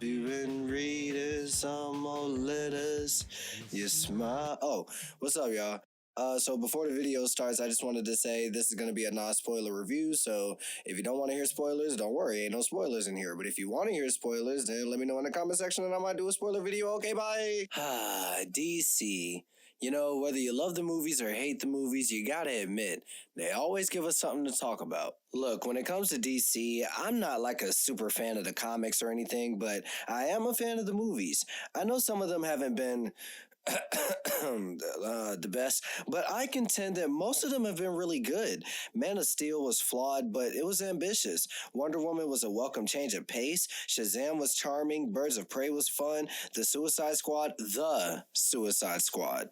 You been reading some old letters. You smile. Oh, what's up, y'all? So before the video starts, I just wanted to say this is going to be a non-spoiler review. So if you don't want to hear spoilers, don't worry, ain't no spoilers in here. But if you want to hear spoilers, then let me know in the comment section, and I might do a spoiler video. Okay, bye. DC. You know, whether you love the movies or hate the movies, you gotta admit, they always give us something to talk about. Look, when it comes to DC, I'm not like a super fan of the comics or anything, but I am a fan of the movies. I know some of them haven't been the best, but I contend that most of them have been really good. Man of Steel was flawed, but it was ambitious. Wonder Woman was a welcome change of pace. Shazam was charming. Birds of Prey was fun. The Suicide Squad,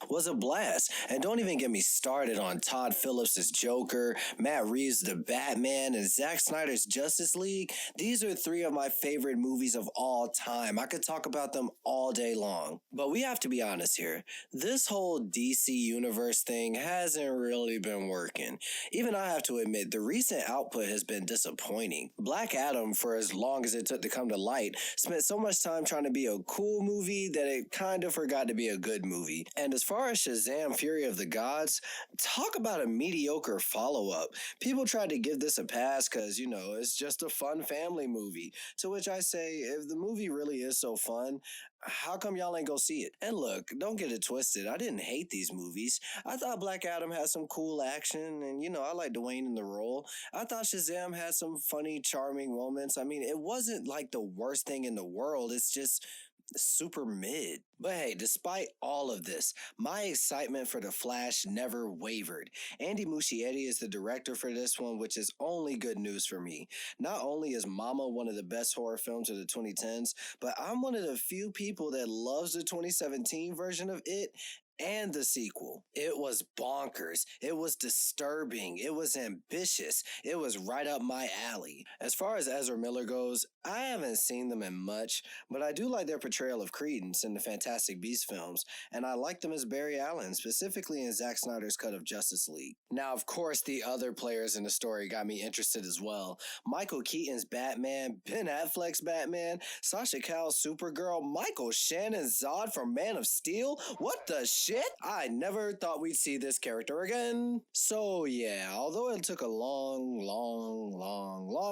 was a blast. And don't even get me started on Todd Phillips' Joker, Matt Reeves' The Batman, and Zack Snyder's Justice League. These are three of my favorite movies of all time. I could talk about them all day long. But we have to be honest here. This whole DC Universe thing hasn't really been working. Even I have to admit, the recent output has been disappointing. Black Adam, for as long as it took to come to light, spent so much time trying to be a cool movie that it kind of forgot to be a good movie. And as far as Shazam Fury of the Gods, talk about a mediocre follow up. People tried to give this a pass because, you know, it's just a fun family movie. To which I say, if the movie really is so fun, how come y'all ain't go see it? And look, don't get it twisted. I didn't hate these movies. I thought Black Adam had some cool action, and you know, I like Dwayne in the role. I thought Shazam had some funny, charming moments. I mean, it wasn't like the worst thing in the world. It's just super mid. But hey, despite all of this, my excitement for The Flash never wavered. Andy Muschietti is the director for this one, which is only good news for me. Not only is Mama one of the best horror films of the 2010s, but I'm one of the few people that loves the 2017 version of it and the sequel. It was bonkers. It was disturbing. It was ambitious. It was right up my alley. As far as Ezra Miller goes, I haven't seen them in much, but I do like their portrayal of Credence in the Fantastic Beasts films, and I like them as Barry Allen, specifically in Zack Snyder's cut of Justice League. Now, of course, the other players in the story got me interested as well. Michael Keaton's Batman, Ben Affleck's Batman, Sasha Cal's Supergirl, Michael Shannon's Zod from Man of Steel. What the shit? I never thought we'd see this character again. So yeah, although it took a long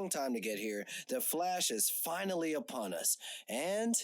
time to get here, the Flash is finally upon us. And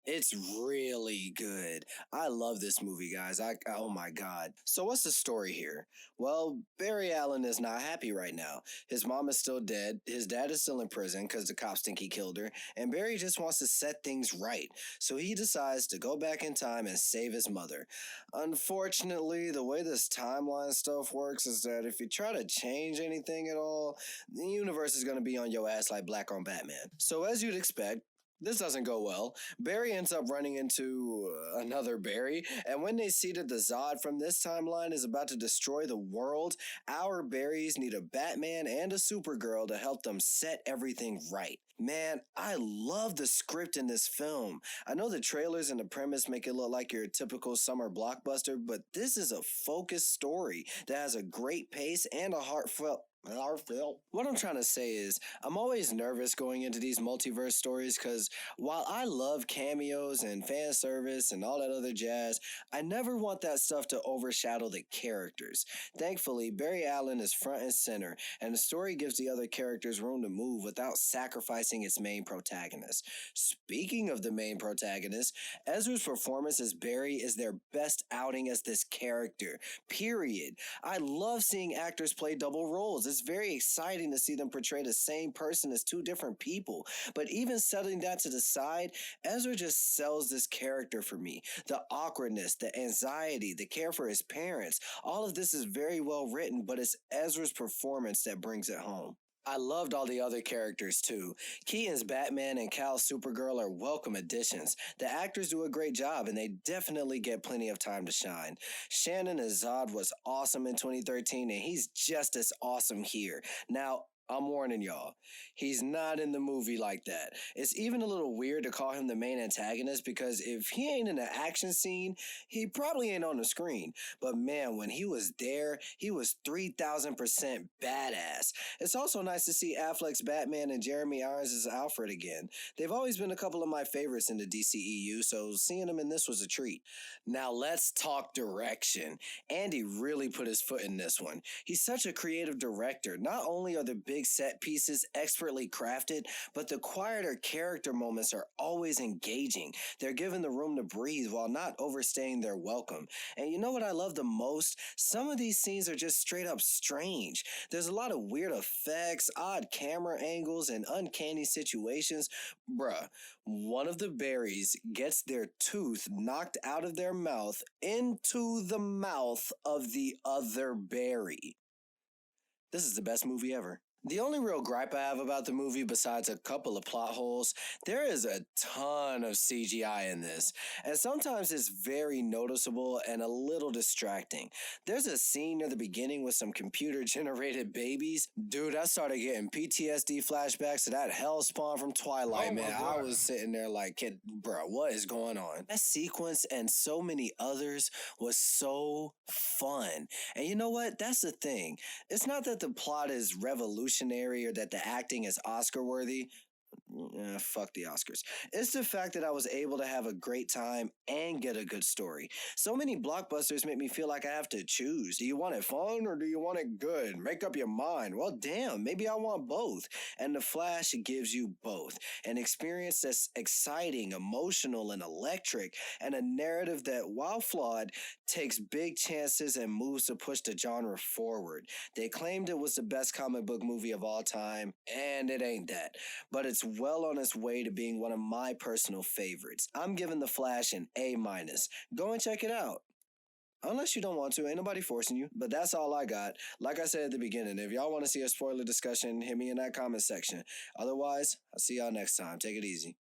it's really good. I love this movie, guys. Oh my god. So what's the story here? Well, Barry Allen is not happy right now. His mom is still dead. His dad is still in prison because the cops think he killed her, and Barry just wants to set things right. So he decides to go back in time and save his mother. Unfortunately, the way this timeline stuff works is that if you try to change anything at all, the universe is going to be on your ass like Black on Batman. So as you'd expect, this doesn't go well. Barry ends up running into another Barry, and when they see that the Zod from this timeline is about to destroy the world, our Barrys need a Batman and a Supergirl to help them set everything right. Man, I love the script in this film. I know the trailers and the premise make it look like your typical summer blockbuster, but this is a focused story that has a great pace and a heartfelt. What I'm trying to say is, I'm always nervous going into these multiverse stories because while I love cameos and fan service and all that other jazz, I never want that stuff to overshadow the characters. Thankfully, Barry Allen is front and center, and the story gives the other characters room to move without sacrificing its main protagonist. Speaking of the main protagonist, Ezra's performance as Barry is their best outing as this character. Period. I love seeing actors play double roles. It's very exciting to see them portray the same person as two different people. But even setting that to the side, Ezra just sells this character for me. The awkwardness, the anxiety, the care for his parents, all of this is very well written, but it's Ezra's performance that brings it home. I loved all the other characters too. Keaton's Batman and Cal's Supergirl are welcome additions. The actors do a great job and they definitely get plenty of time to shine. Shannon as Zod was awesome in 2013 and he's just as awesome here. Now, I'm warning y'all. He's not in the movie like that. It's even a little weird to call him the main antagonist because if he ain't in an action scene, he probably ain't on the screen. But man, when he was there, he was 3000% badass. It's also nice to see Affleck's Batman and Jeremy Irons as Alfred again. They've always been a couple of my favorites in the DCEU, so seeing them in this was a treat. Now let's talk direction. Andy really put his foot in this one. He's such a creative director. Not only are the big set pieces expertly crafted, but the quieter character moments are always engaging. They're given the room to breathe while not overstaying their welcome. And you know what I love the most? Some of these scenes are just straight up strange. There's a lot of weird effects, odd camera angles, and uncanny situations. Bruh, one of the berries gets their tooth knocked out of their mouth into the mouth of the other berry. This is the best movie ever. The only real gripe I have about the movie, besides a couple of plot holes, there is a ton of CGI in this, and sometimes it's very noticeable and a little distracting. There's a scene near the beginning with some computer-generated babies. Dude, I started getting PTSD flashbacks to that Hellspawn from Twilight, man. I was sitting there like, kid, bro, what is going on? That sequence and so many others was so fun. And you know what? That's the thing. It's not that the plot is revolutionary or that the acting is Oscar worthy. Fuck the Oscars. It's the fact that I was able to have a great time and get a good story. So many blockbusters make me feel like I have to choose. Do you want it fun or do you want it good? Make up your mind. Well, damn, maybe I want both. And The Flash gives you both. An experience that's exciting, emotional, and electric, and a narrative that, while flawed, takes big chances and moves to push the genre forward. They claimed it was the best comic book movie of all time, and it ain't that. But it's well on its way to being one of my personal favorites. I'm giving The Flash an A-. Go and check it out. Unless you don't want to, ain't nobody forcing you. But that's all I got. Like I said at the beginning, if y'all want to see a spoiler discussion, hit me in that comment section. Otherwise, I'll see y'all next time. Take it easy.